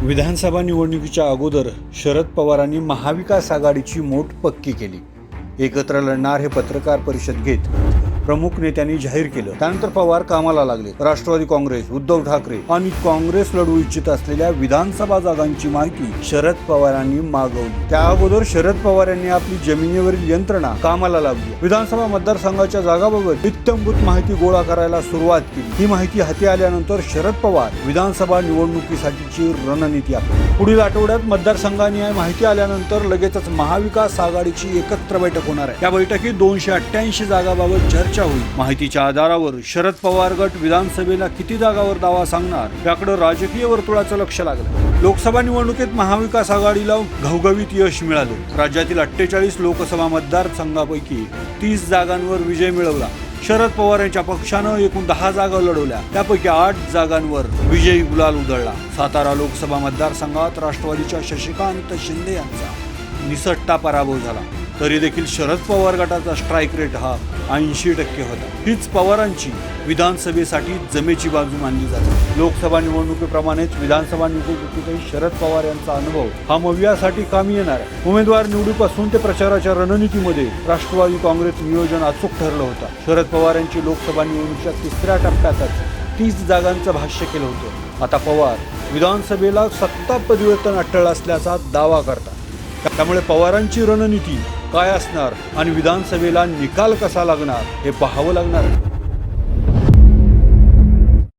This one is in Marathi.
विधानसभा निवडणुकीच्या अगोदर शरद पवारांनी महाविकास आघाडीची मोठ पक्की केली. एकत्र लढणार हे पत्रकार परिषद घेत प्रमुख नेत्यांनी जाहीर केलं. त्यानंतर पवार कामाला लागले. राष्ट्रवादी काँग्रेस, उद्धव ठाकरे आणि काँग्रेस लढवू इच्छित असलेल्या विधानसभा जागांची माहिती शरद पवारांनी मागवली. त्या अगोदर शरद पवार यांनी आपली जमिनीवरील यंत्रणा कामाला लावली. विधानसभा मतदारसंघाच्या जागाबाबत इत्थंभूत माहिती गोळा करायला सुरुवात केली. ही माहिती हाती आल्यानंतर शरद पवार विधानसभा निवडणुकीसाठीची रणनीती आखली. पुढील आठवड्यात मतदारसंघानिहाय माहिती आल्यानंतर लगेचच महाविकास आघाडीची एकत्र बैठक होणार आहे. या बैठकीत 288 जागाबाबत चर्चा होईल. माहितीच्या आधारावर शरद पवार गट विधानसभेला किती जागावर दावा सांगणार याकडे राजकीय वर्तुळाचं लक्ष लागलं. लोकसभा निवडणुकीत महाविकास आघाडीला घवघवीत यश मिळाले. राज्यातील 48 लोकसभा मतदारसंघापैकी 30 जागांवर विजय मिळवला. शरद पवार यांच्या पक्षानं एकूण 10 जागा लढवल्या. त्यापैकी 8 जागांवर विजयी गुलाल उधळला. सातारा लोकसभा मतदारसंघात राष्ट्रवादीच्या शशिकांत शिंदे यांचा निसटता पराभव झाला. तरी देखील शरद पवार गटाचा स्ट्राईक रेट हा 80% होता. हीच पवारांची विधानसभेसाठी जमेची बाजू मानली जाते. लोकसभा निवडणुकीप्रमाणेच विधानसभा निवडणुकीतही शरद पवार यांचा अनुभव हा मवियासाठी कामी येणार आहे. उमेदवार निवडीपासून ते प्रचाराच्या रणनीतीमध्ये राष्ट्रवादी काँग्रेस नियोजन अचूक ठरलं होतं. शरद पवार यांची लोकसभा निवडणुकीच्या 3ऱ्या टप्प्यातच 30 जागांचं भाष्य केलं होतं. आता पवार विधानसभेला सत्ता परिवर्तन अटळ असल्याचा दावा करतात. त्यामुळे पवारांची रणनीती काय असणार आणि विधानसभेला निकाल कसा लागणार हे पाहावं लागणार आहे.